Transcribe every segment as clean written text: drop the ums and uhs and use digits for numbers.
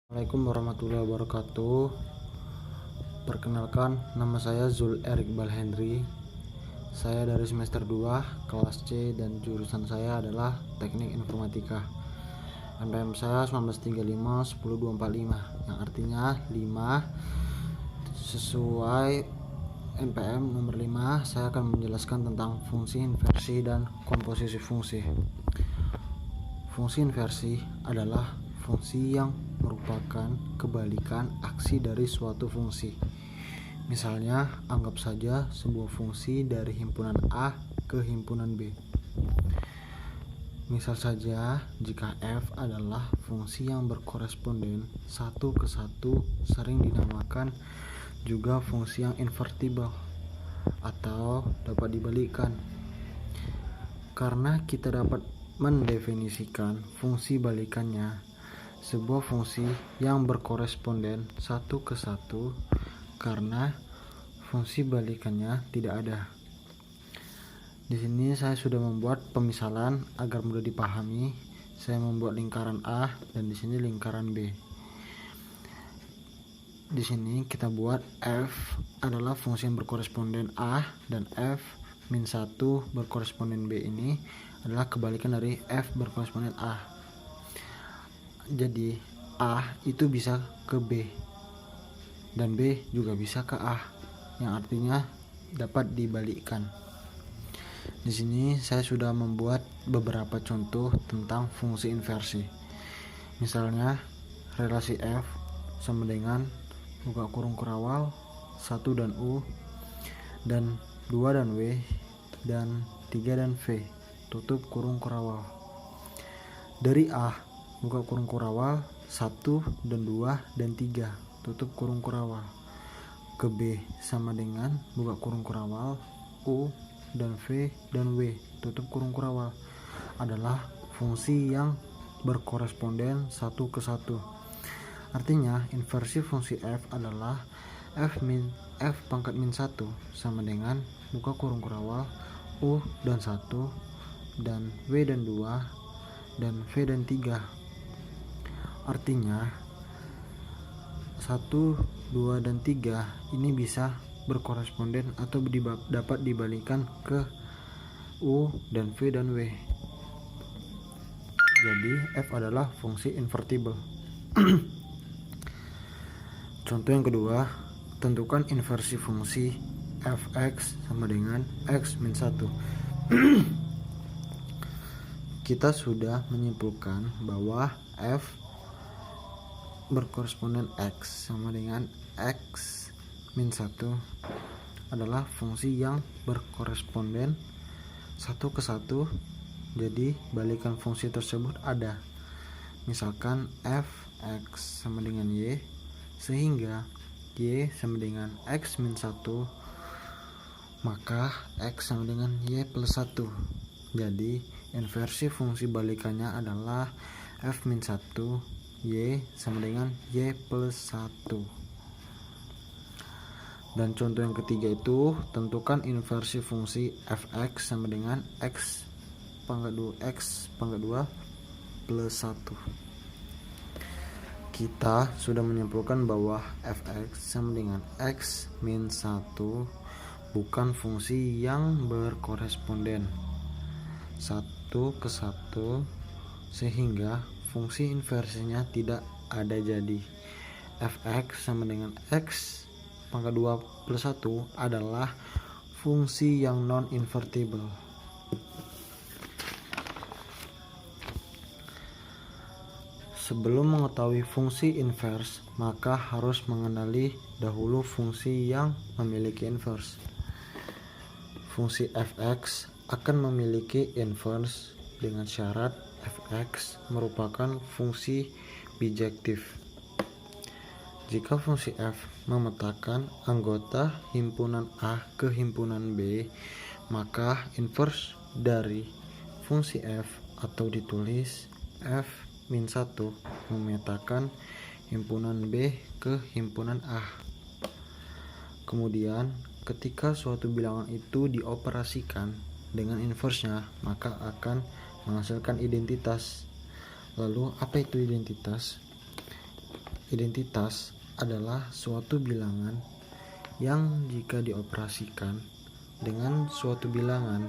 Assalamualaikum warahmatullahi wabarakatuh. Perkenalkan, nama saya Zul Erik Balhendri. Saya dari semester 2 kelas C dan jurusan saya adalah Teknik Informatika. NPM saya 1935 10245, yang artinya 5. Sesuai NPM nomor 5, saya akan menjelaskan tentang fungsi inversi dan komposisi fungsi. Fungsi inversi adalah fungsi yang merupakan kebalikan aksi dari suatu fungsi. Misalnya, anggap saja sebuah fungsi dari himpunan A ke himpunan B. Misal saja, jika f adalah fungsi yang berkoresponden satu ke satu, sering dinamakan juga fungsi yang invertible atau dapat dibalikkan. Karena kita dapat mendefinisikan fungsi balikannya, sebuah fungsi yang berkoresponden satu ke satu, karena fungsi balikannya tidak ada. Di sini saya sudah membuat pemisalan agar mudah dipahami. Saya membuat lingkaran A dan di sini lingkaran B. Di sini kita buat f adalah fungsi yang berkoresponden A dan f min 1 berkoresponden B ini adalah kebalikan dari f berkoresponden A. Jadi A itu bisa ke B dan B juga bisa ke A, yang artinya dapat dibalikkan. Di sini saya sudah membuat beberapa contoh tentang fungsi inversi. Misalnya, relasi F sama dengan buka kurung kurawal 1 dan U dan 2 dan W dan 3 dan V tutup kurung kurawal. Dari A buka kurung kurawal 1 dan 2 dan 3 tutup kurung kurawal, ke B sama dengan buka kurung kurawal U dan V dan W tutup kurung kurawal, adalah fungsi yang berkoresponden satu ke satu. Artinya inversi fungsi f adalah f pangkat min 1 sama dengan buka kurung kurawal U dan 1 dan W dan 2 dan V dan 3. Artinya 1, 2, dan 3 ini bisa berkoresponden atau dapat dibalikan ke U dan V dan W. Jadi f adalah fungsi invertible. Contoh yang kedua, tentukan inversi fungsi fx sama dengan x min 1. Kita sudah menyimpulkan bahwa f berkoresponden x sama dengan x min 1 adalah fungsi yang berkoresponden satu ke satu, jadi balikan fungsi tersebut ada. Misalkan fx sama dengan y, sehingga y sama dengan x min 1, maka x sama dengan y plus 1. Jadi inversi fungsi balikannya adalah f min 1 y sama dengan y plus 1. Dan contoh yang ketiga itu, tentukan inversi fungsi fx sama dengan x pangkat 2 plus 1. Kita sudah menyimpulkan bahwa fx sama dengan x min 1 bukan fungsi yang berkoresponden satu ke satu, sehingga fungsi inversinya tidak ada. Jadi fx sama dengan x pangkat 2 plus 1 adalah fungsi yang non-invertible. Sebelum mengetahui fungsi invers, maka harus mengenali dahulu fungsi yang memiliki invers. Fungsi fx akan memiliki invers dengan syarat fx merupakan fungsi bijektif. Jika fungsi f memetakan anggota himpunan A ke himpunan B, maka invers dari fungsi f atau ditulis f min 1 memetakan himpunan B ke himpunan A. Kemudian ketika suatu bilangan itu dioperasikan dengan inversnya, maka akan menghasilkan identitas. Lalu apa itu identitas? Identitas adalah suatu bilangan yang jika dioperasikan dengan suatu bilangan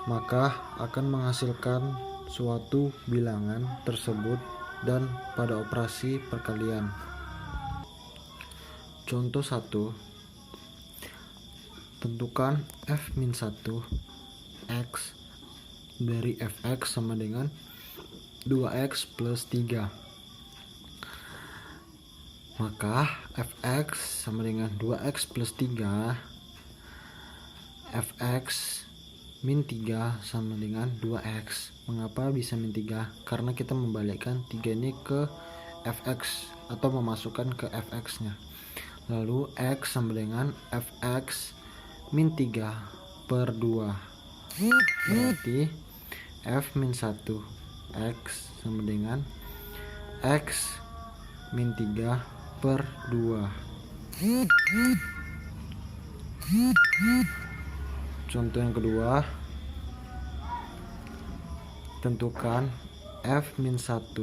maka akan menghasilkan suatu bilangan tersebut dan pada operasi perkalian. Contoh 1. Tentukan f-1 x dari fx sama dengan 2x plus 3. Maka fx sama dengan 2x plus 3, fx min 3 sama dengan 2x. Mengapa bisa min 3? Karena kita membalikkan 3 ini ke fx atau memasukkan ke fx nya. Lalu x sama dengan fx min 3 per 2. Berarti f min 1 x sama dengan x min 3 per 2. Contoh yang kedua, tentukan f-1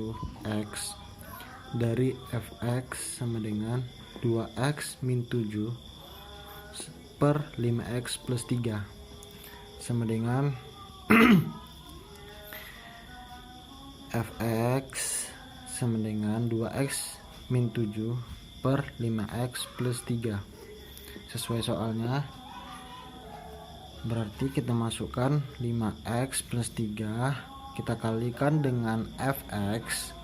x dari fx sama dengan 2x min 7 per 5x plus 3 sama dengan fx sama dengan 2x min 7 per 5x plus 3. Sesuai soalnya, berarti kita masukkan 5x plus 3 kita kalikan dengan fx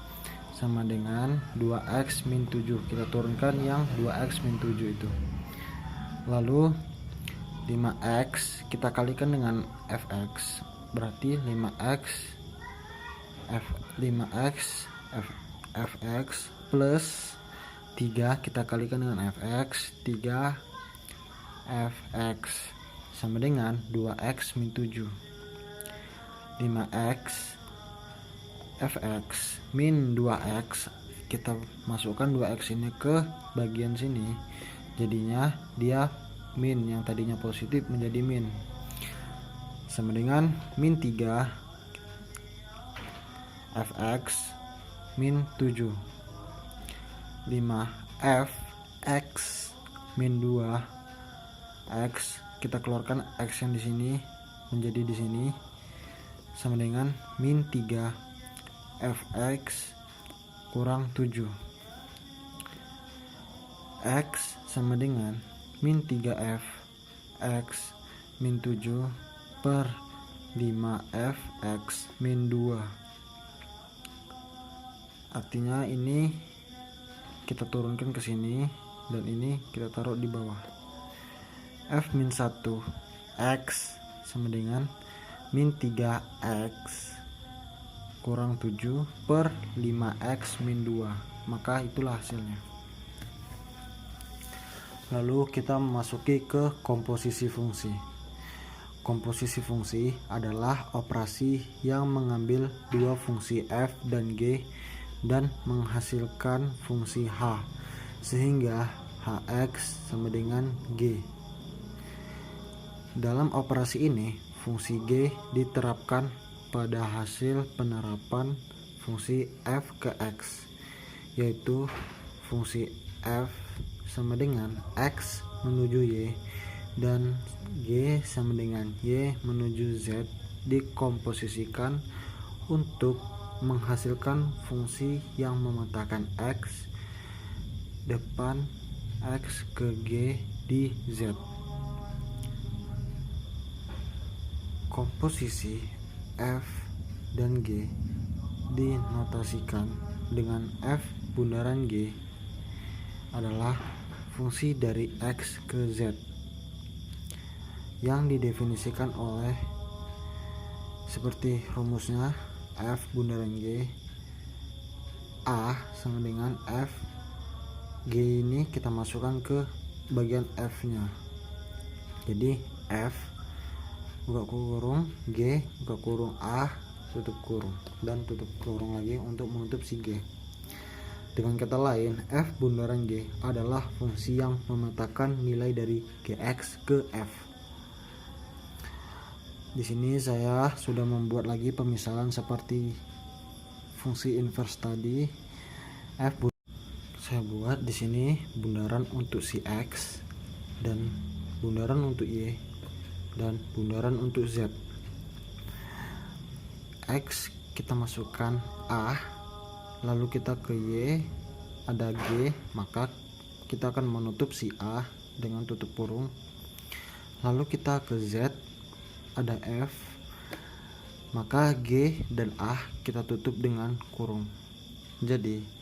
sama dengan 2x min 7. Kita turunkan yang 2x min 7 itu. Lalu 5x kita kalikan dengan fx, berarti 5x plus 3 kita kalikan dengan fx, 3 fx sama dengan 2x min 7. 5x fx min 2x, kita masukkan 2x ini ke bagian sini, jadinya dia min, yang tadinya positif menjadi min, sama dengan min 3 fx min 7. 5f(x) min 2 x, kita keluarkan x yang di sini menjadi di sini, sama dengan min 3 fx kurang 7. X sama dengan min 3f x min 7 per 5fx min 2. Artinya ini kita turunkan ke sini dan ini kita taruh di bawah. f-1 x sama dengan min 3x kurang 7 per 5x min 2. Maka itulah hasilnya. Lalu kita memasuki ke komposisi fungsi. Komposisi fungsi adalah operasi yang mengambil dua fungsi f dan g dan menghasilkan fungsi h, sehingga hx sama dengan g. Dalam operasi ini, fungsi g diterapkan pada hasil penerapan fungsi f ke x, yaitu fungsi f sama dengan x menuju y dan g sama dengan y menuju z dikomposisikan untuk menghasilkan fungsi yang memetakan x depan x ke g di z. Komposisi f dan g dinotasikan dengan f bundaran g adalah fungsi dari x ke z yang didefinisikan oleh seperti rumusnya, f bundaran g a sama dengan f g, ini kita masukkan ke bagian f nya, jadi f buka kurung g buka kurung a tutup kurung dan tutup kurung lagi untuk menutup si g. Dengan kata lain, f bundaran g adalah fungsi yang memetakan nilai dari gx ke f. Di sini saya sudah membuat lagi pemisalan seperti fungsi inverse tadi. Saya buat di sini bundaran untuk si X dan bundaran untuk Y dan bundaran untuk Z. X kita masukkan A, lalu kita ke Y ada G, maka kita akan menutup si A dengan tutup kurung. Lalu kita ke Z ada F, maka G dan A kita tutup dengan kurung. Jadi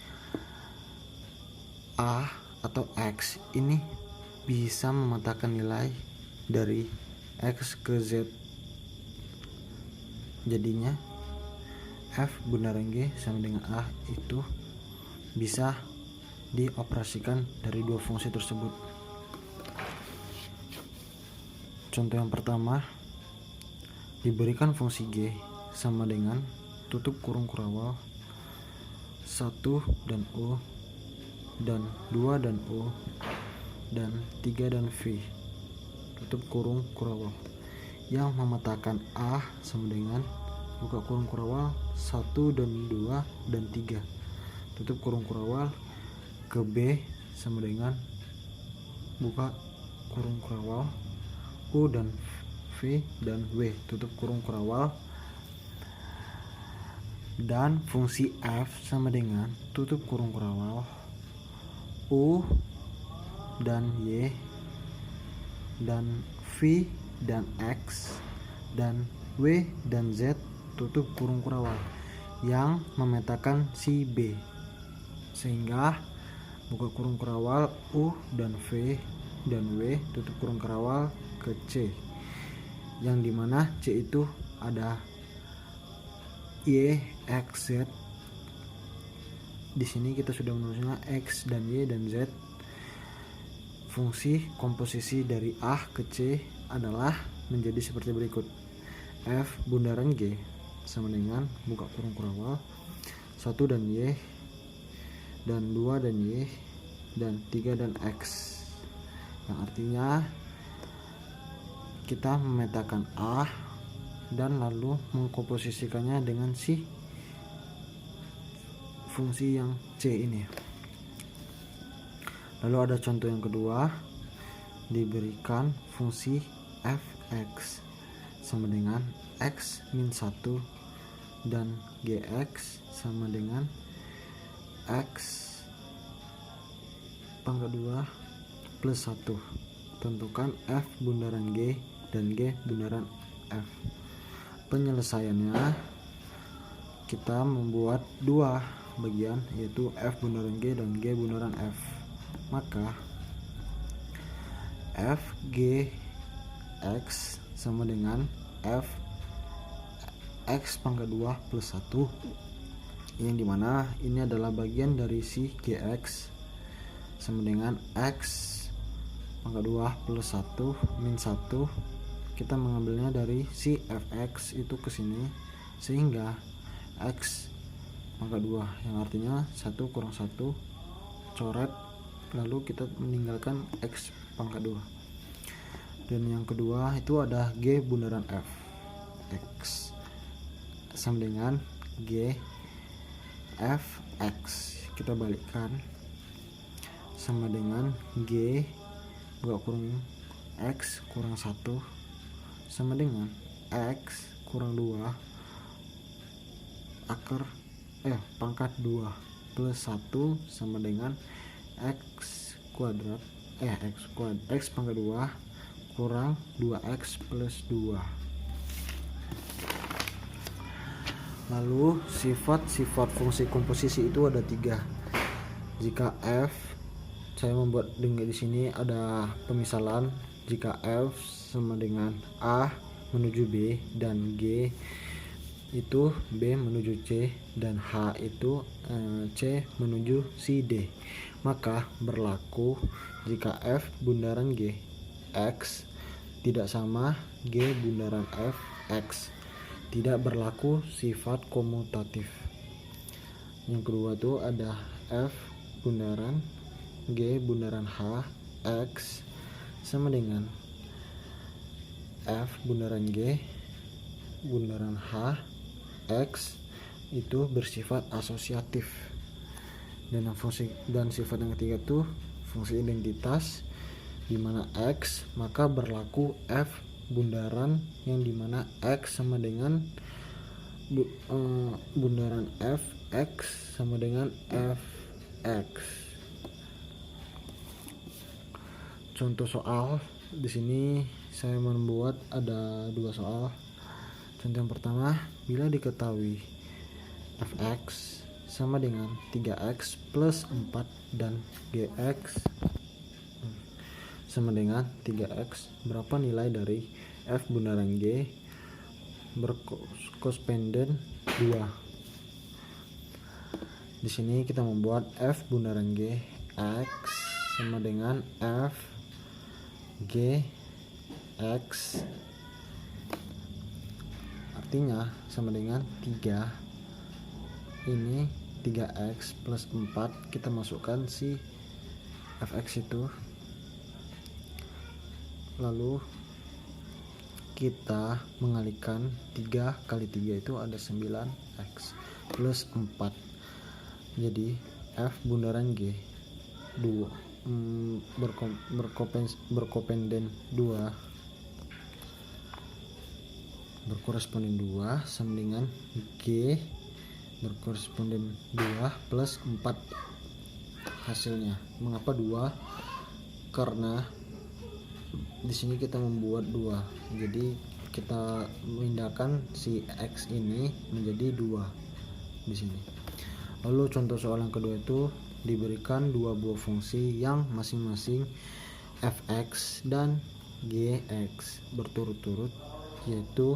A atau X ini bisa memetakan nilai dari X ke Z. Jadinya F bundaran G sama dengan A itu bisa dioperasikan dari dua fungsi tersebut. Contoh yang pertama, diberikan fungsi G sama dengan tutup kurung kurawal 1 dan U dan 2 dan U dan 3 dan V, tutup kurung kurawal, yang memetakan A sama dengan buka kurung kurawal 1 dan 2 dan 3, tutup kurung kurawal, ke B sama dengan buka kurung kurawal U dan V dan W, tutup kurung kurawal, dan fungsi F sama dengan tutup kurung kurawal U dan Y dan V dan X dan W dan Z, tutup kurung kurawal, yang memetakan si B, sehingga buka kurung kurawal U dan V dan W, tutup kurung kurawal, ke C, yang dimana C itu ada Y, X, Z. Di sini kita sudah menulisnya X dan Y dan Z. Fungsi komposisi dari A ke C adalah menjadi seperti berikut. F bundaran G sama dengan buka kurung kurawal 1 dan Y dan 2 dan Y dan 3 dan X, yang artinya kita memetakan A dan lalu mengkomposisikannya dengan si fungsi yang C ini. Lalu ada contoh yang kedua, diberikan fungsi fx sama dengan x min 1 dan gx sama dengan x pangkat 2 plus 1. Tentukan f bundaran G dan G bundaran F. Penyelesaiannya kita membuat dua bagian, yaitu F bundaran G dan G bundaran F. Maka F G X sama dengan F X pangkat 2 plus 1, yang dimana ini adalah bagian dari si GX sama dengan X pangkat 2 plus 1 min 1. Kita mengambilnya dari si fx itu ke sini, sehingga x pangkat 2, yang artinya 1 kurang 1 coret, lalu kita meninggalkan x pangkat 2. Dan yang kedua itu ada G bundaran F, X sama dengan G fx, kita balikkan sama dengan G buka kurung X kurang 1 sama dengan X kurang 2 akar pangkat 2 plus 1 sama dengan X kuadrat X pangkat 2 kurang 2X plus 2. Lalu sifat-sifat fungsi komposisi itu ada 3. Jika F, saya membuat dengan di sini ada pemisalan. Jika F sama dengan A menuju B dan G itu B menuju C dan H itu C menuju si D, maka berlaku jika F bundaran G X tidak sama G bundaran F X, tidak berlaku sifat komutatif. Yang kedua tuh ada F bundaran G bundaran H X sama dengan F bundaran G bundaran H X itu bersifat asosiatif. Dan sifat yang ketiga tuh fungsi identitas, dimana X maka berlaku F bundaran yang dimana X sama dengan bundaran F X sama dengan Fx. Contoh soal di sini saya membuat ada 2 soal. Contoh yang pertama, bila diketahui Fx sama dengan 3x plus 4 dan gx sama dengan 3x, berapa nilai dari F bundaran G berkoresponden 2. Di sini kita membuat F bundaran G X sama dengan F G X, artinya sama dengan 3. Ini 3x plus 4, kita masukkan si fx itu, lalu kita mengalihkan 3 kali 3 itu ada 9x plus 4. Jadi F bundaran G berkoresponden 2 sama dengan G berkoresponden 2 plus 4 hasilnya. Mengapa 2? Karena di sini kita membuat 2, jadi kita memindahkan si X ini menjadi 2 di sini. Lalu contoh soal yang kedua itu diberikan 2 buah fungsi yang masing-masing Fx dan Gx berturut-turut, yaitu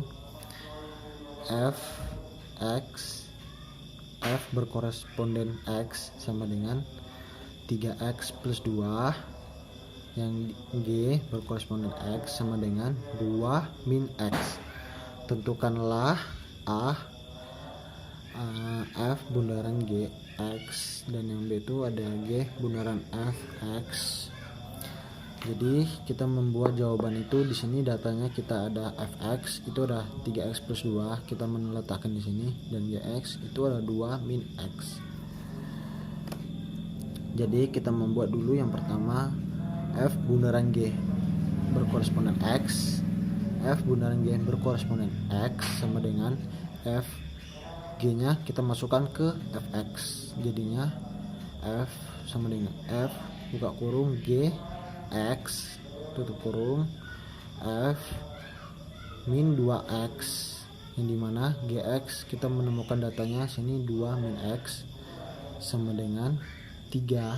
F berkoresponden X sama dengan 3x plus 2, yang G berkoresponden X sama dengan 2 min X. Tentukanlah F bundaran G X, dan yang B itu ada G bundaran Fx. Jadi kita membuat jawaban itu di sini datanya kita ada Fx itu ada 3x plus 2, kita meletakkan di sini, dan Gx itu ada 2 min X. Jadi kita membuat dulu yang pertama F bundaran G berkoresponden X. F bundaran G berkoresponden X sama dengan F G nya kita masukkan ke Fx, jadinya F sama dengan F buka kurung G X tutup kurung F min 2x, yang dimana Gx kita menemukan datanya sini 2 min X sama dengan 3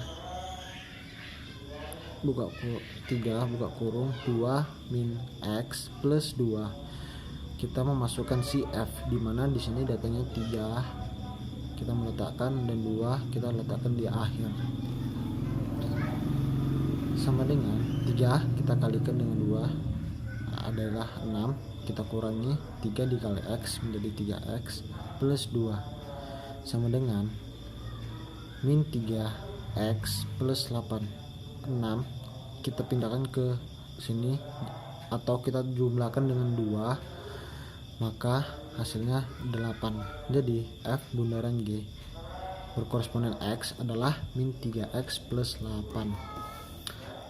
buka kurung 2 min X plus 2. Kita memasukkan si F, dimana di sini datanya 3 kita meletakkan, dan 2 kita letakkan di akhir, sama dengan 3 kita kalikan dengan 2 adalah 6, kita kurangi 3 dikali X menjadi 3x plus 2 sama dengan min 3x plus 8. 6 kita pindahkan ke sini atau kita jumlahkan dengan 2, maka hasilnya 8. Jadi F bundaran G berkoresponden X adalah min 3x plus 8.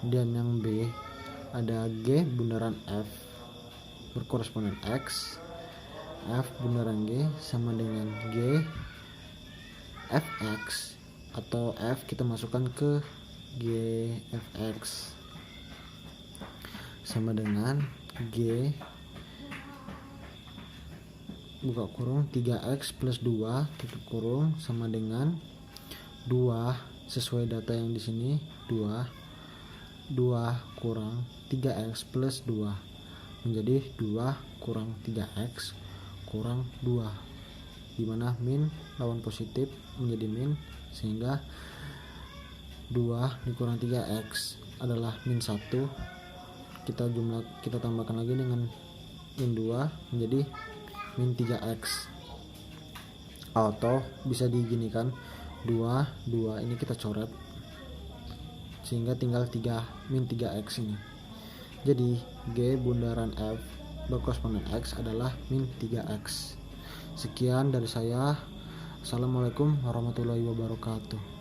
Dan yang B ada G bundaran F berkoresponden X. F bundaran G sama dengan G Fx, atau F kita masukkan ke G Fx sama dengan G buka kurung 3x plus 2 tutup kurung sama dengan 2 sesuai data yang di sini 2 kurang 3x plus 2 menjadi 2 kurang 3x kurang 2, dimana min lawan positif menjadi min, sehingga 2 dikurang 3x adalah min 1. Kita tambahkan lagi dengan min 2 menjadi min 3x, atau bisa diginikan 2 ini kita coret sehingga tinggal 3 min 3x ini. Jadi G bundaran F berkoresponden X adalah min 3x. Sekian dari saya. Assalamualaikum warahmatullahi wabarakatuh.